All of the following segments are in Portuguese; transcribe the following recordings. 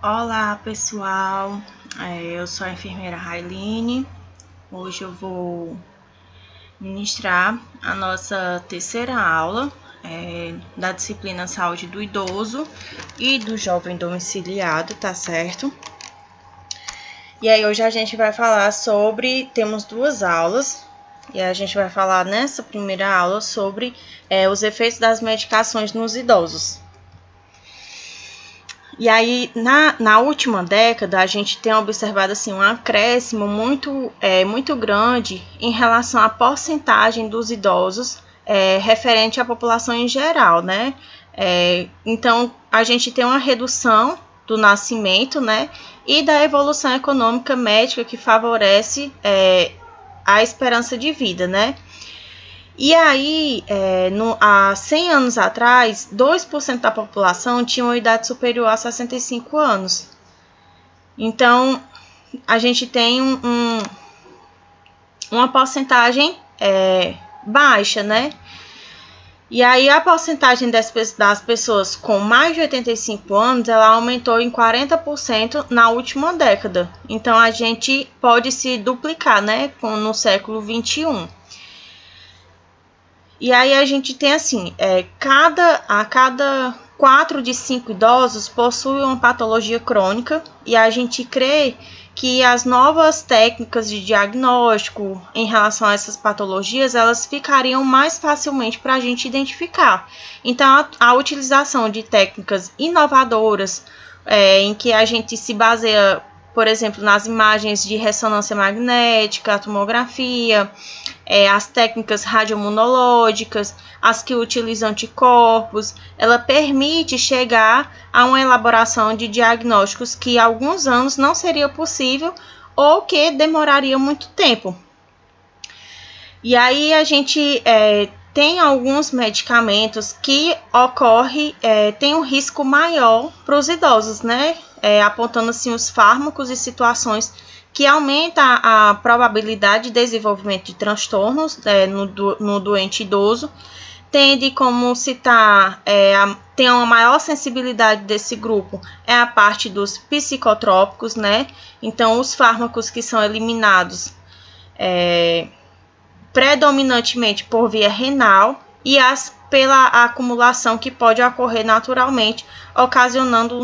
Olá pessoal, eu sou a enfermeira Railine. Hoje eu vou ministrar a nossa terceira aula da disciplina Saúde do Idoso e do Jovem Domiciliado, tá certo? E aí hoje a gente vai falar temos duas aulas, e a gente vai falar nessa primeira aula sobre os efeitos das medicações nos idosos. E aí, na última década, a gente tem observado assim, um acréscimo muito grande em relação à porcentagem dos idosos referente à população em geral, né? Então, a gente tem uma redução do nascimento, né? E da evolução econômica médica que favorece a esperança de vida, né? E aí, há 100 anos atrás, 2% da população tinha uma idade superior a 65 anos. Então, a gente tem uma porcentagem baixa, né? E aí, a porcentagem das pessoas com mais de 85 anos, ela aumentou em 40% na última década. Então, a gente pode se duplicar, né, no século 21. E aí a gente tem assim, a cada 4 de 5 idosos possuem uma patologia crônica, e a gente crê que as novas técnicas de diagnóstico em relação a essas patologias, elas ficariam mais facilmente para a gente identificar. Então, a utilização de técnicas inovadoras, em que a gente se baseia, por exemplo, nas imagens de ressonância magnética, a tomografia, as técnicas radioimunológicas, as que utilizam anticorpos, ela permite chegar a uma elaboração de diagnósticos que há alguns anos não seria possível ou que demoraria muito tempo. E aí a gente tem alguns medicamentos que tem um risco maior para os idosos, né? Apontando assim os fármacos e situações que aumenta a probabilidade de desenvolvimento de transtornos no doente idoso. Tende como citar, tem uma maior sensibilidade desse grupo, a parte dos psicotrópicos, né? Então, os fármacos que são eliminados predominantemente por via renal e pela acumulação que pode ocorrer naturalmente, ocasionando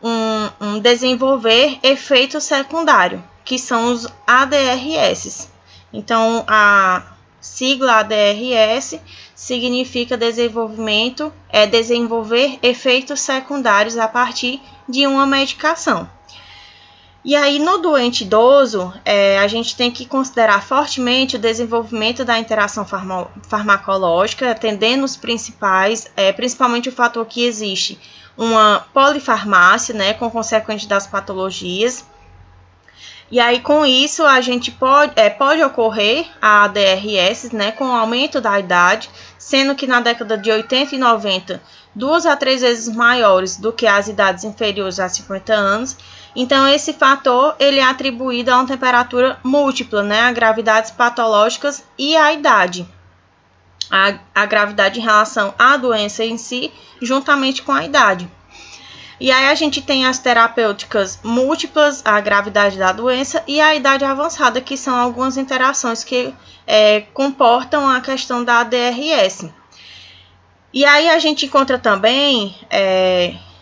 um desenvolver efeito secundário, que são os ADRS. Então, a sigla ADRS significa desenvolver efeitos secundários a partir de uma medicação. E aí, no doente idoso, a gente tem que considerar fortemente o desenvolvimento da interação farmacológica, atendendo os principais, principalmente o fator que existe uma polifarmácia, né, com consequência das patologias. E aí, com isso, a gente pode ocorrer a ADRS, né, com o aumento da idade, sendo que na década de 80 e 90, 2 a 3 vezes maiores do que as idades inferiores a 50 anos. Então, esse fator ele é atribuído a uma temperatura múltipla, né, a gravidades patológicas e a idade. A gravidade em relação à doença em si, juntamente com a idade. E aí a gente tem as terapêuticas múltiplas, a gravidade da doença e a idade avançada, que são algumas interações que comportam a questão da ADRS. E aí a gente encontra também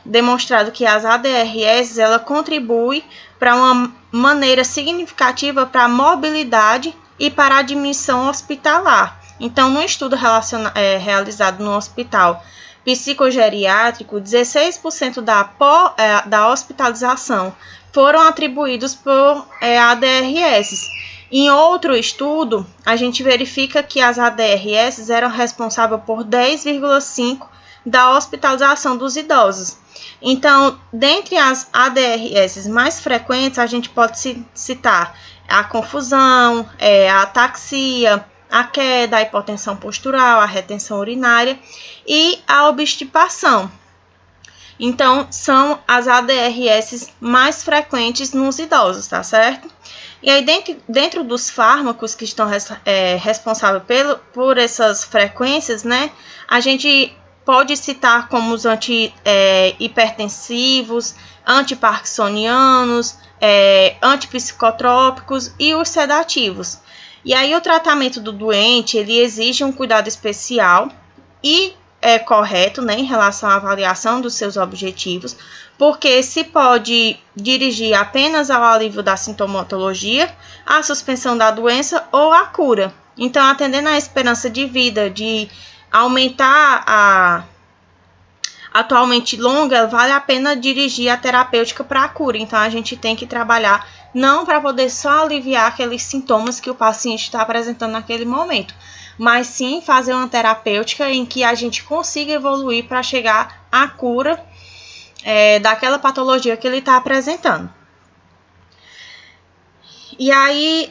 demonstrado que as ADRS ela contribui para uma maneira significativa para a mobilidade e para a admissão hospitalar. Então, no estudo realizado no hospital psicogeriátrico, 16% da hospitalização foram atribuídos por ADRS. Em outro estudo, a gente verifica que as ADRS eram responsáveis por 10,5% da hospitalização dos idosos. Então, dentre as ADRS mais frequentes, a gente pode citar a confusão, a ataxia, a queda, a hipotensão postural, a retenção urinária e a obstipação. Então, são as ADRS mais frequentes nos idosos, tá certo? E aí, dentro dos fármacos que estão responsáveis por essas frequências, né, a gente pode citar como os hipertensivos, antiparkinsonianos, antipsicotrópicos e os sedativos. E aí o tratamento do doente, ele exige um cuidado especial e correto, né, em relação à avaliação dos seus objetivos, porque se pode dirigir apenas ao alívio da sintomatologia, à suspensão da doença ou à cura. Então, atendendo à esperança de vida, de aumentar a atualmente longa, vale a pena dirigir a terapêutica para a cura. Então, a gente tem que trabalhar não para poder só aliviar aqueles sintomas que o paciente está apresentando naquele momento, mas sim fazer uma terapêutica em que a gente consiga evoluir para chegar à cura daquela patologia que ele está apresentando. E aí,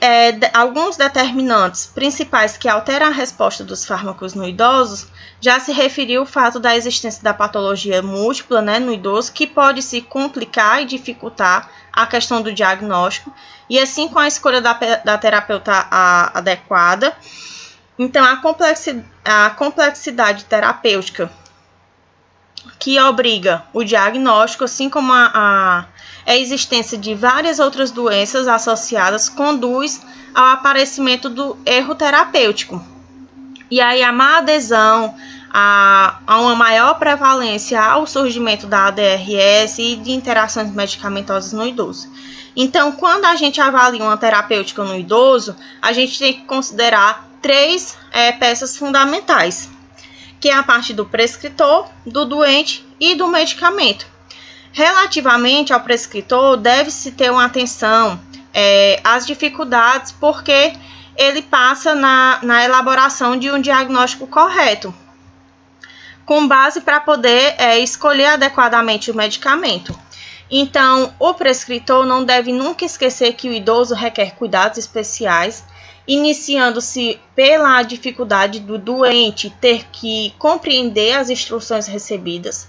alguns determinantes principais que alteram a resposta dos fármacos no idoso, já se referiu o fato da existência da patologia múltipla, né, no idoso, que pode se complicar e dificultar a questão do diagnóstico, e assim com a escolha da terapeuta adequada. Então, a complexidade terapêutica que obriga o diagnóstico, assim como a existência de várias outras doenças associadas, conduz ao aparecimento do erro terapêutico. E aí a má adesão, a uma maior prevalência ao surgimento da ADRS e de interações medicamentosas no idoso. Então, quando a gente avalia uma terapêutica no idoso, a gente tem que considerar 3 peças fundamentais, que é a parte do prescritor, do doente e do medicamento. Relativamente ao prescritor, deve-se ter uma atenção às dificuldades, porque ele passa na elaboração de um diagnóstico correto, com base para poder escolher adequadamente o medicamento. Então, o prescritor não deve nunca esquecer que o idoso requer cuidados especiais, iniciando-se pela dificuldade do doente ter que compreender as instruções recebidas.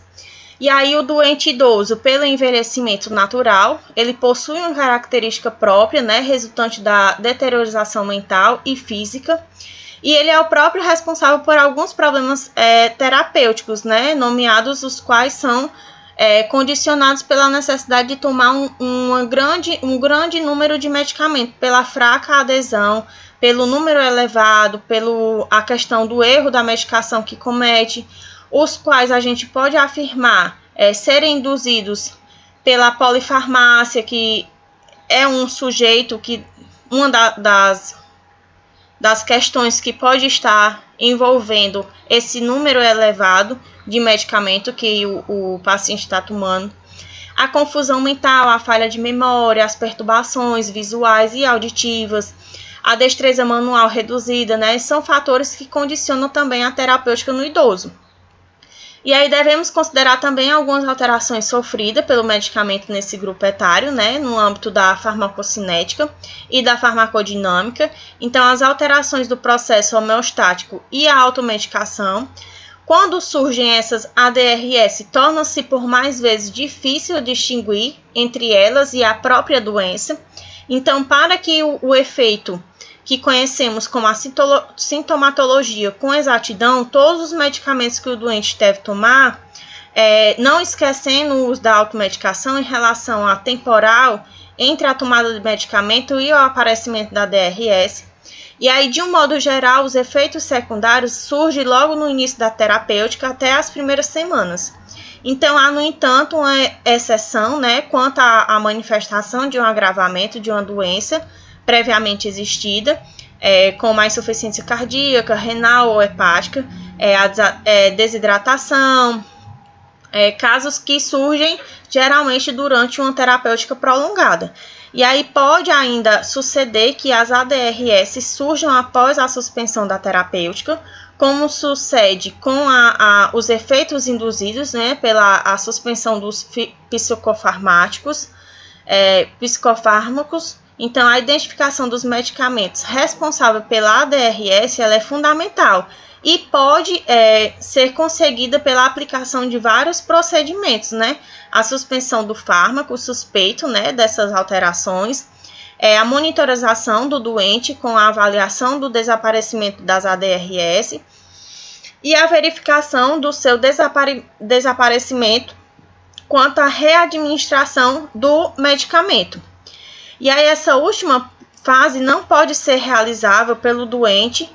E aí o doente idoso, pelo envelhecimento natural, ele possui uma característica própria, né, resultante da deteriorização mental e física, e ele é o próprio responsável por alguns problemas terapêuticos, né, nomeados os quais são condicionados pela necessidade de tomar um grande número de medicamentos, pela fraca adesão, pelo número elevado, a questão do erro da medicação que comete, os quais a gente pode afirmar serem induzidos pela polifarmácia, que é um sujeito que uma das questões que pode estar envolvendo esse número elevado de medicamento que o paciente está tomando. A confusão mental, a falha de memória, as perturbações visuais e auditivas, a destreza manual reduzida, né, são fatores que condicionam também a terapêutica no idoso. E aí devemos considerar também algumas alterações sofridas pelo medicamento nesse grupo etário, né, no âmbito da farmacocinética e da farmacodinâmica. Então, as alterações do processo homeostático e a automedicação. Quando surgem essas ADRS, torna-se por mais vezes difícil distinguir entre elas e a própria doença. Então, para que o efeito que conhecemos como a sintomatologia com exatidão, todos os medicamentos que o doente deve tomar, não esquecendo o uso da automedicação em relação à temporal entre a tomada de medicamento e o aparecimento da DRS. E aí, de um modo geral, os efeitos secundários surgem logo no início da terapêutica até as primeiras semanas. Então, há, no entanto, uma exceção, né, quanto à manifestação de um agravamento de uma doença previamente existida, como a insuficiência cardíaca, renal ou hepática, a desidratação, casos que surgem geralmente durante uma terapêutica prolongada. E aí pode ainda suceder que as ADRS surjam após a suspensão da terapêutica, como sucede com os efeitos induzidos, né, pela suspensão dos psicofármacos. Então, a identificação dos medicamentos responsáveis pela ADRS ela é fundamental e pode ser conseguida pela aplicação de vários procedimentos, né? A suspensão do fármaco suspeito, né, dessas alterações, a monitorização do doente com a avaliação do desaparecimento das ADRS, e a verificação do seu desaparecimento quanto à readministração do medicamento. E aí essa última fase não pode ser realizável pelo doente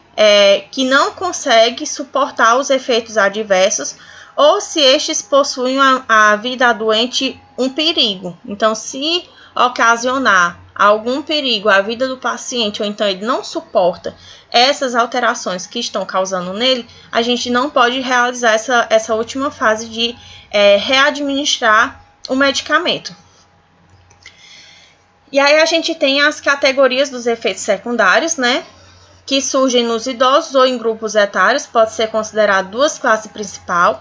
que não consegue suportar os efeitos adversos ou se estes possuem a vida doente um perigo. Então, se ocasionar algum perigo à vida do paciente, ou então ele não suporta essas alterações que estão causando nele, a gente não pode realizar essa última fase de readministrar o medicamento. E aí a gente tem as categorias dos efeitos secundários, né? Que surgem nos idosos ou em grupos etários, pode ser considerado duas classes principais.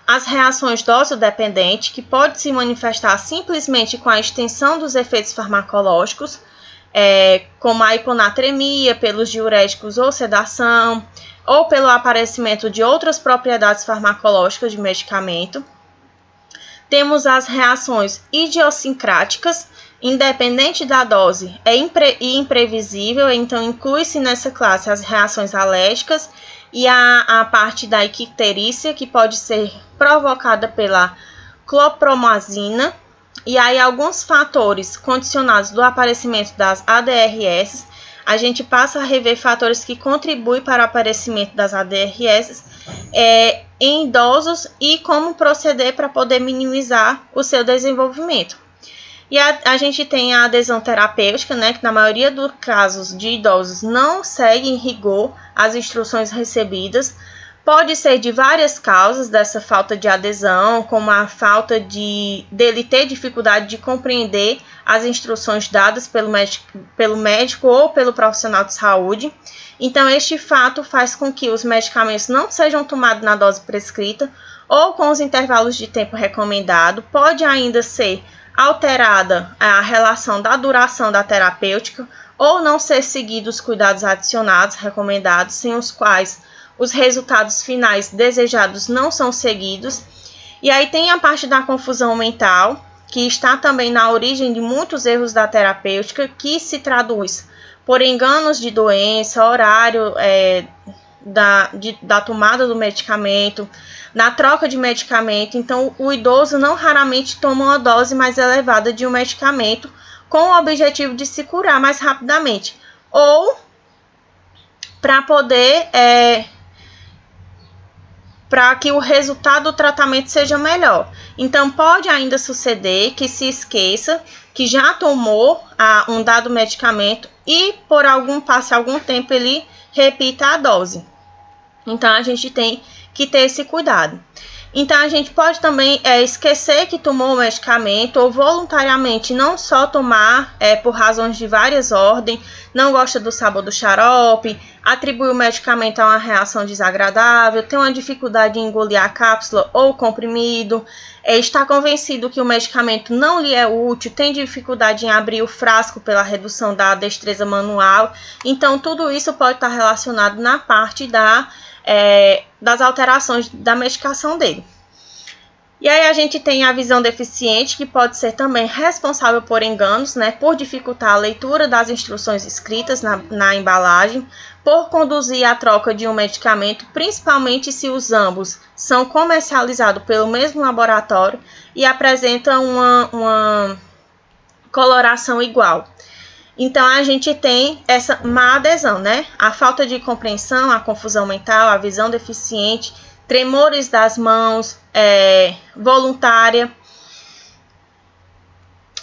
As reações dose-dependente, que pode se manifestar simplesmente com a extensão dos efeitos farmacológicos, como a hiponatremia, pelos diuréticos ou sedação, ou pelo aparecimento de outras propriedades farmacológicas de medicamento. Temos as reações idiosincráticas, independente da dose, e imprevisível, então inclui-se nessa classe as reações alérgicas e a parte da icterícia, que pode ser provocada pela clopromazina, e aí alguns fatores condicionados do aparecimento das ADRS, a gente passa a rever fatores que contribuem para o aparecimento das ADRS em idosos e como proceder para poder minimizar o seu desenvolvimento. E a gente tem a adesão terapêutica, né, que na maioria dos casos de idosos não segue em rigor as instruções recebidas. Pode ser de várias causas dessa falta de adesão, como a falta dele ter dificuldade de compreender as instruções dadas pelo médico ou pelo profissional de saúde. Então, este fato faz com que os medicamentos não sejam tomados na dose prescrita ou com os intervalos de tempo recomendado. Pode ainda ser alterada a relação da duração da terapêutica ou não ser seguidos os cuidados adicionados recomendados, sem os quais os resultados finais desejados não são seguidos. E aí tem a parte da confusão mental, que está também na origem de muitos erros da terapêutica, que se traduz por enganos de doença, horário da tomada do medicamento, na troca de medicamento. Então, o idoso não raramente toma uma dose mais elevada de um medicamento com o objetivo de se curar mais rapidamente, ou para poder para que o resultado do tratamento seja melhor. Então, pode ainda suceder que se esqueça que já tomou um dado medicamento e passe algum tempo ele repita a dose. Então, a gente tem que ter esse cuidado. Então, a gente pode também esquecer que tomou o medicamento ou voluntariamente não só tomar por razões de várias ordens, não gosta do sabor do xarope, atribui o medicamento a uma reação desagradável, tem uma dificuldade em engolir a cápsula ou o comprimido, está convencido que o medicamento não lhe é útil, tem dificuldade em abrir o frasco pela redução da destreza manual. Então, tudo isso pode estar relacionado na parte das alterações da medicação dele. E aí a gente tem a visão deficiente, que pode ser também responsável por enganos, né, por dificultar a leitura das instruções escritas na embalagem, por conduzir a troca de um medicamento, principalmente se os ambos são comercializados pelo mesmo laboratório e apresentam uma coloração igual. Então, a gente tem essa má adesão, né? A falta de compreensão, a confusão mental, a visão deficiente, tremores das mãos, voluntária.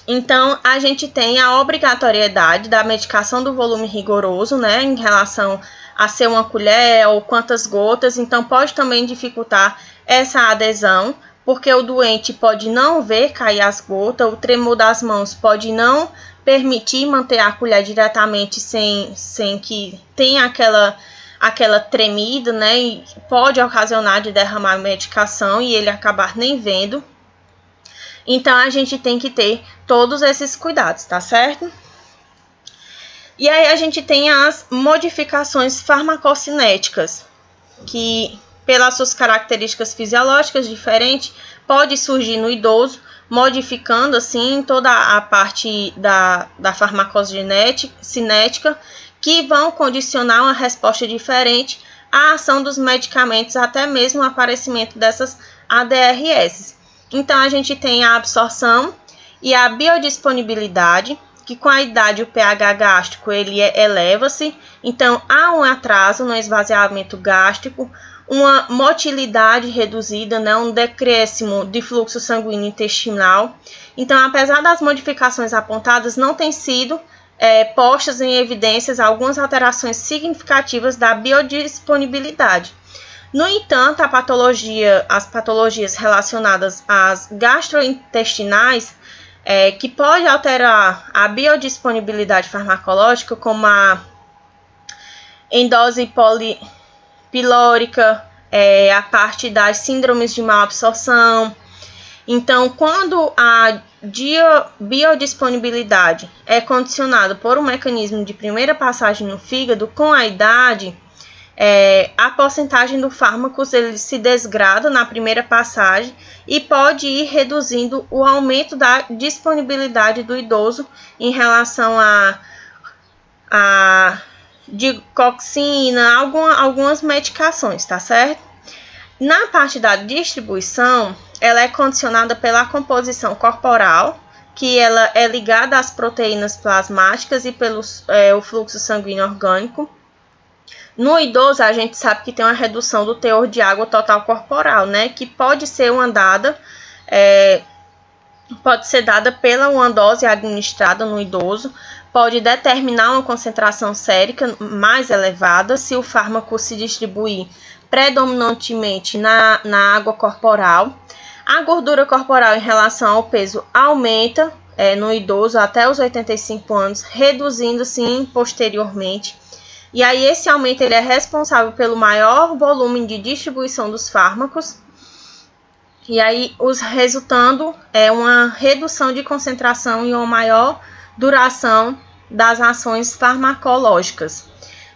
Então, a gente tem a obrigatoriedade da medicação do volume rigoroso, né? Em relação a ser uma colher ou quantas gotas. Então, pode também dificultar essa adesão, porque o doente pode não ver cair as gotas, o tremor das mãos pode não permitir manter a colher diretamente sem que tenha aquela tremida, né? E pode ocasionar de derramar medicação e ele acabar nem vendo. Então, a gente tem que ter todos esses cuidados, tá certo? E aí, a gente tem as modificações farmacocinéticas, que, pelas suas características fisiológicas diferentes, pode surgir no idoso, modificando, assim, toda a parte da farmacocinética, que vão condicionar uma resposta diferente a ação dos medicamentos, até mesmo o aparecimento dessas ADRS. Então, a gente tem a absorção e a biodisponibilidade, que com a idade o pH gástrico ele eleva-se, então há um atraso no esvaziamento gástrico, uma motilidade reduzida, né, um decréscimo de fluxo sanguíneo intestinal. Então, apesar das modificações apontadas, não tem sido postas em evidências algumas alterações significativas da biodisponibilidade. No entanto, as patologias relacionadas às gastrointestinais, que pode alterar a biodisponibilidade farmacológica, como a endose pilórica, a parte das síndromes de malabsorção. Então, quando a biodisponibilidade é condicionada por um mecanismo de primeira passagem no fígado, com a idade, a porcentagem do fármaco ele se desgrada na primeira passagem e pode ir reduzindo o aumento da disponibilidade do idoso em relação a digoxina, algumas medicações, tá certo? Na parte da distribuição, ela é condicionada pela composição corporal, que ela é ligada às proteínas plasmáticas e pelo o fluxo sanguíneo orgânico. No idoso, a gente sabe que tem uma redução do teor de água total corporal, né? Que pode ser dada pela uma dose administrada no idoso, pode determinar uma concentração sérica mais elevada se o fármaco se distribuir predominantemente na água corporal. A gordura corporal em relação ao peso aumenta no idoso até os 85 anos, reduzindo-se posteriormente. E aí esse aumento ele é responsável pelo maior volume de distribuição dos fármacos. E aí resultando uma redução de concentração e uma maior duração das ações farmacológicas.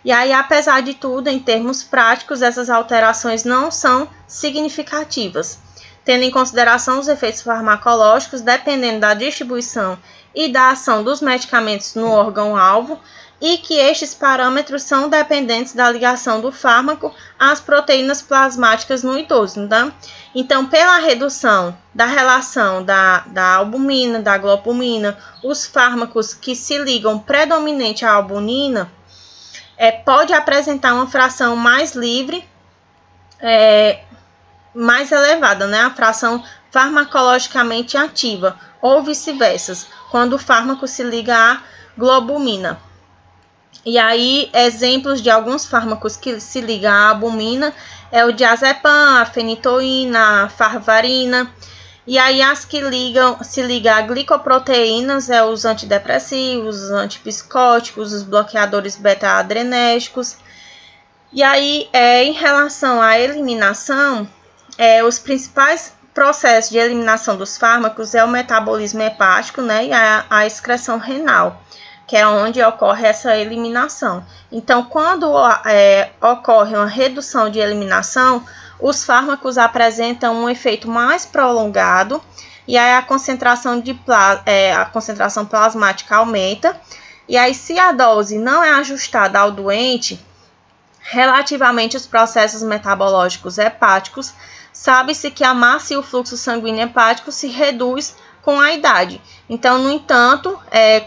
E aí, apesar de tudo, em termos práticos, essas alterações não são significativas, tendo em consideração os efeitos farmacológicos, dependendo da distribuição e da ação dos medicamentos no órgão-alvo, e que estes parâmetros são dependentes da ligação do fármaco às proteínas plasmáticas no idoso, tá? Então, pela redução da relação da albumina, da globulina, os fármacos que se ligam predominante à albumina, pode apresentar uma fração mais livre, mais elevada, né? A fração farmacologicamente ativa, ou vice-versa, quando o fármaco se liga à globulina. E aí, exemplos de alguns fármacos que se ligam à albumina é o diazepam, a fenitoína, a farvarina. E aí, as que se ligam a glicoproteínas é os antidepressivos, os antipsicóticos, os bloqueadores beta-adrenérgicos. E aí, em relação à eliminação, os principais processos de eliminação dos fármacos é o metabolismo hepático, né, e a excreção renal, que é onde ocorre essa eliminação. Então, quando ocorre uma redução de eliminação, os fármacos apresentam um efeito mais prolongado e aí a concentração plasmática aumenta. E aí, se a dose não é ajustada ao doente, relativamente aos processos metabológicos hepáticos, sabe-se que a massa e o fluxo sanguíneo hepático se reduz com a idade. Então, no entanto,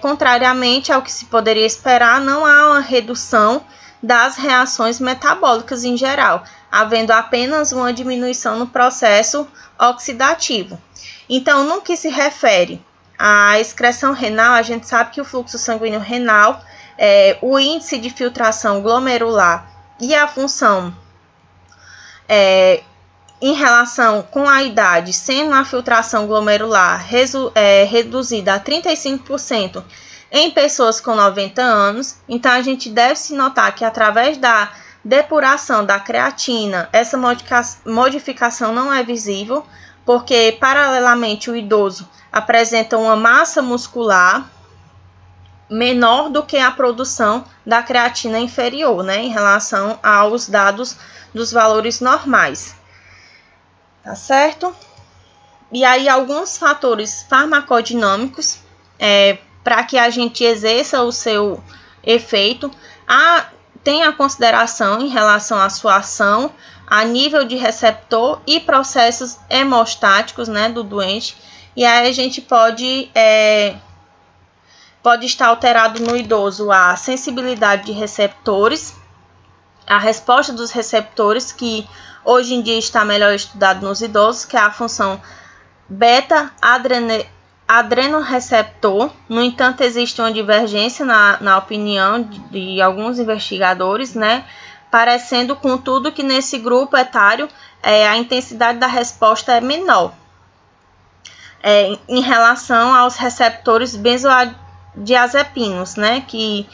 contrariamente ao que se poderia esperar, não há uma redução das reações metabólicas em geral, havendo apenas uma diminuição no processo oxidativo. Então, no que se refere à excreção renal, a gente sabe que o fluxo sanguíneo renal, o índice de filtração glomerular e a função em relação com a idade, sendo a filtração glomerular reduzida a 35% em pessoas com 90 anos. Então, a gente deve se notar que através da depuração da creatina, essa modificação não é visível, porque paralelamente o idoso apresenta uma massa muscular menor do que a produção da creatina inferior, né, em relação aos dados dos valores normais. Tá certo? E aí, alguns fatores farmacodinâmicos para que a gente exerça o seu efeito. tem a consideração em relação à sua ação a nível de receptor e processos hemostáticos, né, do doente. E aí a gente pode estar alterado no idoso a sensibilidade de receptores, a resposta dos receptores, que hoje em dia está melhor estudado nos idosos, que é a função beta-adrenoreceptor. No entanto, existe uma divergência na opinião de alguns investigadores, né? Parecendo, contudo, que nesse grupo etário a intensidade da resposta é menor em relação aos receptores benzodiazepinos, né? Que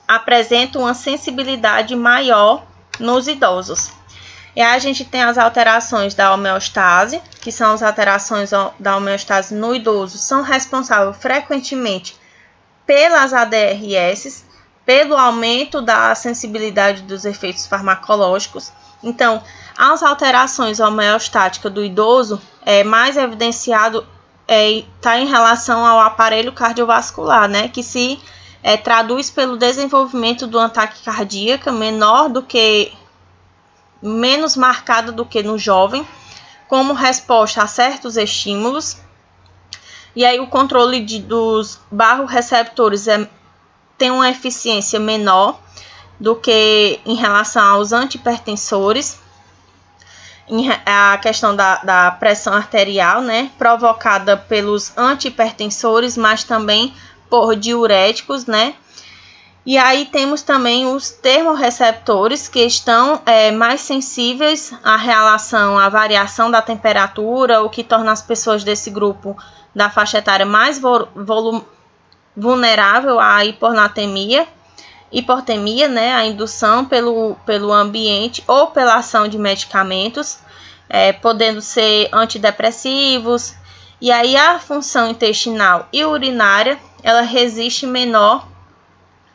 apresentam uma sensibilidade maior nos idosos. E aí a gente tem as alterações da homeostase, que são as alterações da homeostase no idoso, são responsáveis frequentemente pelas ADRS, pelo aumento da sensibilidade dos efeitos farmacológicos. Então, as alterações homeostáticas do idoso mais evidenciado está em relação ao aparelho cardiovascular, né, que se traduz pelo desenvolvimento de uma taquicardia menos marcada do que no jovem, como resposta a certos estímulos. E aí o controle dos barroreceptores tem uma eficiência menor do que em relação aos antihipertensores. A questão da pressão arterial, né, provocada pelos antihipertensores, mas também por diuréticos, né. E aí temos também os termorreceptores, que estão mais sensíveis à relação à variação da temperatura, o que torna as pessoas desse grupo da faixa etária mais vulnerável à hipotemia, né, a indução pelo ambiente ou pela ação de medicamentos, podendo ser antidepressivos. E aí a função intestinal e urinária, ela resiste menor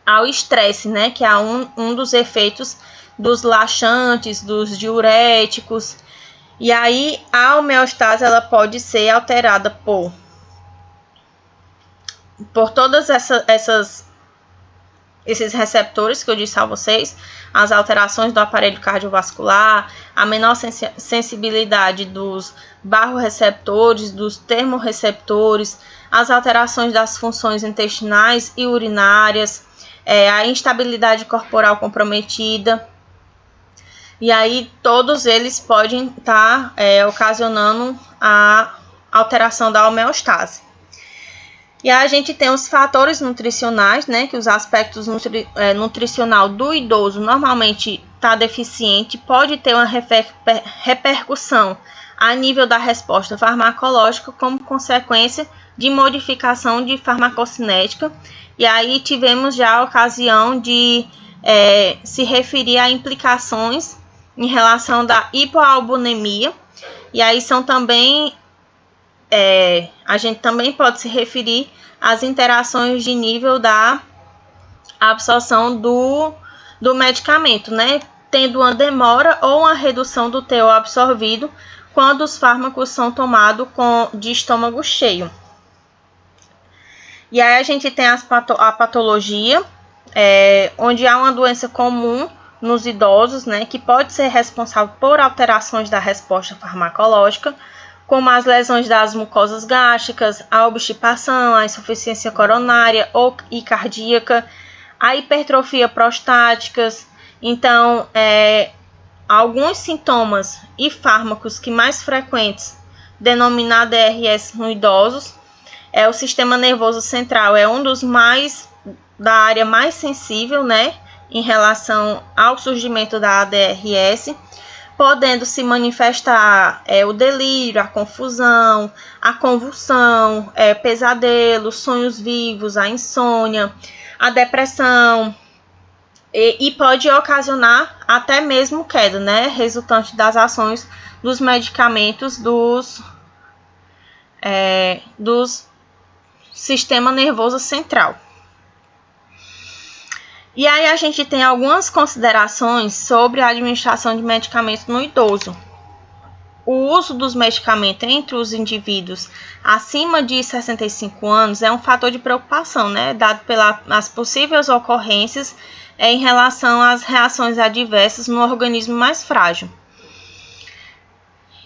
ao estresse, né, que é um dos efeitos dos laxantes, dos diuréticos. E aí a homeostase, ela pode ser alterada por todas esses receptores que eu disse a vocês, as alterações do aparelho cardiovascular, a menor sensibilidade dos barroreceptores, dos termorreceptores, as alterações das funções intestinais e urinárias, a instabilidade corporal comprometida. E aí todos eles podem estar ocasionando a alteração da homeostase. E aí a gente tem os fatores nutricionais, né, que os aspectos nutricional do idoso normalmente está deficiente, pode ter uma repercussão a nível da resposta farmacológica como consequência de modificação de farmacocinética. E aí tivemos já a ocasião de se referir a implicações em relação da hipoalbuminemia. E aí são também a gente também pode se referir às interações de nível da absorção do medicamento, né? Tendo uma demora ou uma redução do teor absorvido quando os fármacos são tomados de estômago cheio. E aí a gente tem a patologia, onde há uma doença comum nos idosos, né? Que pode ser responsável por alterações da resposta farmacológica, como as lesões das mucosas gástricas, a obstipação, a insuficiência coronária e cardíaca, a hipertrofia prostáticas. Então, alguns sintomas e fármacos que mais frequentes denominados ADRS no idosos, o sistema nervoso central é um dos da área mais sensível, né, em relação ao surgimento da ADRS, podendo se manifestar o delírio, a confusão, a convulsão, pesadelos, sonhos vivos, a insônia, a depressão, e pode ocasionar até mesmo queda, né, resultante das ações dos medicamentos do sistema nervoso central. E aí a gente tem algumas considerações sobre a administração de medicamentos no idoso. o uso dos medicamentos entre os indivíduos acima de 65 anos é um fator de preocupação, né, dado pelas possíveis ocorrências em relação às reações adversas no organismo mais frágil.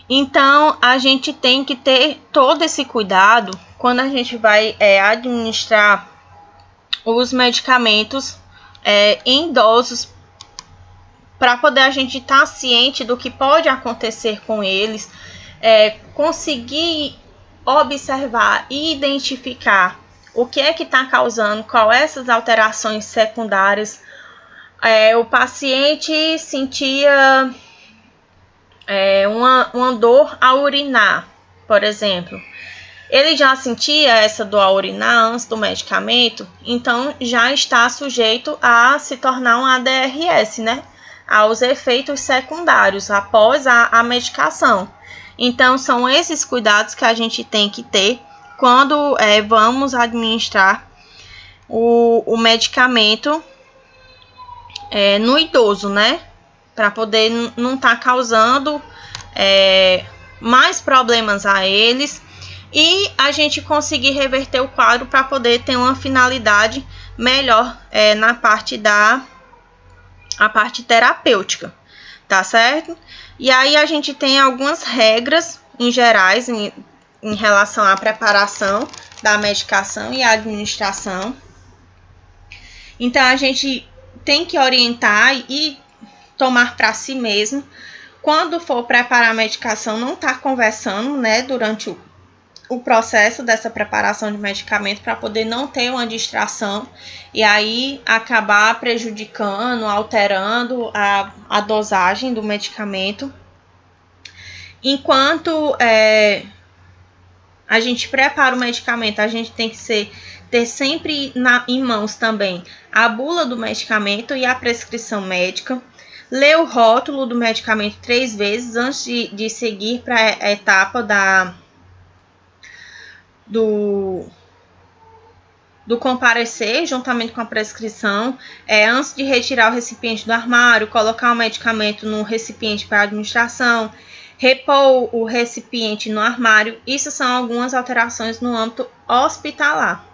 Então, a gente tem que ter todo esse cuidado quando a gente vai administrar os medicamentos em idosos, para poder a gente estar ciente do que pode acontecer com eles, conseguir observar e identificar o que é que está causando, qual essas alterações secundárias. O paciente sentia uma dor ao urinar, por exemplo. Ele já sentia essa dor ao urinar antes do medicamento, então já está sujeito a se tornar um ADRS, né? Aos efeitos secundários após a medicação. Então, são esses cuidados que a gente tem que ter quando vamos administrar o medicamento no idoso, né? Para poder não estar causando mais problemas a eles e a gente conseguir reverter o quadro para poder ter uma finalidade melhor na parte a parte terapêutica, tá certo? E aí a gente tem algumas regras em gerais em relação à preparação da medicação e à administração. Então a gente tem que orientar e tomar para si mesmo. Quando for preparar a medicação, não estar conversando, né, durante o processo dessa preparação de medicamento, para poder não ter uma distração e aí acabar prejudicando, alterando a dosagem do medicamento. Enquanto a gente prepara o medicamento, a gente tem que ter sempre em mãos também a bula do medicamento e a prescrição médica. Ler o rótulo do medicamento 3 vezes antes de seguir para a etapa do comparecer, juntamente com a prescrição, antes de retirar o recipiente do armário, colocar o medicamento no recipiente para administração, repor o recipiente no armário. Isso são algumas alterações no âmbito hospitalar.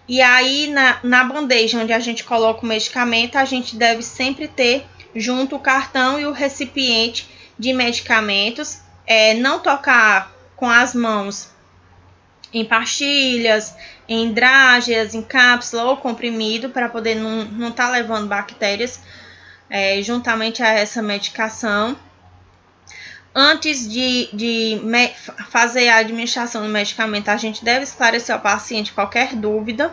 E aí, na bandeja onde a gente coloca o medicamento, a gente deve sempre ter junto o cartão e o recipiente de medicamentos. Não tocar com as mãos em pastilhas, em drágeas, em cápsula ou comprimido, para poder não estar levando bactérias juntamente a essa medicação. Antes de fazer a administração do medicamento, a gente deve esclarecer ao paciente qualquer dúvida.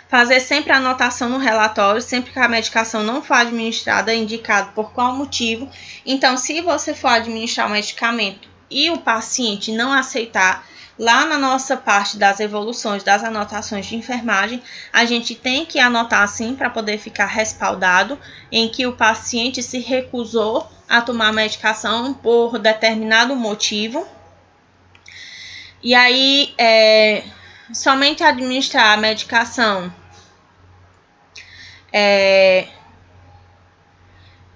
Fazer sempre a anotação no relatório, sempre que a medicação não for administrada, indicado por qual motivo. Então, se você for administrar o medicamento e o paciente não aceitar, lá na nossa parte das evoluções, das anotações de enfermagem, a gente tem que anotar assim para poder ficar respaldado em que o paciente se recusou a tomar a medicação por determinado motivo. E aí, somente administrar a medicação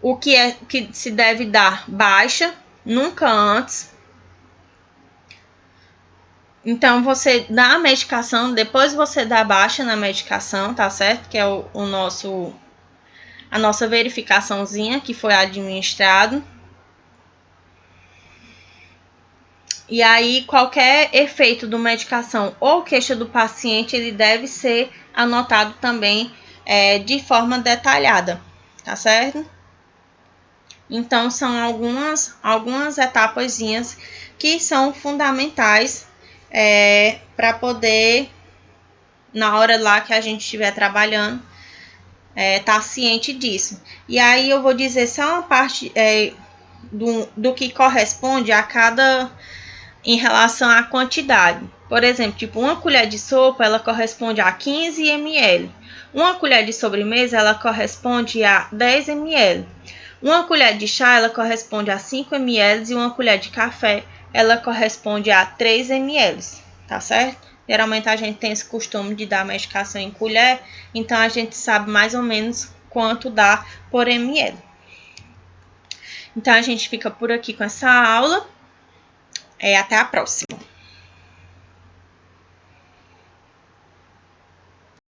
o que se deve dar baixa, nunca antes. Então, você dá a medicação, depois você dá baixa na medicação, tá certo? Que é a nossa verificaçãozinha que foi administrado. E aí, qualquer efeito do medicação ou queixa do paciente, ele deve ser anotado também de forma detalhada, tá certo? Então, são algumas etapazinhas que são fundamentais para poder, na hora lá que a gente estiver trabalhando, tá ciente disso. E aí eu vou dizer só uma parte do que corresponde a cada, em relação à quantidade. Por exemplo, tipo, uma colher de sopa, ela corresponde a 15 ml. Uma colher de sobremesa, ela corresponde a 10 ml. Uma colher de chá, ela corresponde a 5 ml. E uma colher de café, ela corresponde a 3 ml, tá certo? Geralmente a gente tem esse costume de dar medicação em colher, então a gente sabe mais ou menos quanto dá por ml. Então, a gente fica por aqui com essa aula. Até a próxima.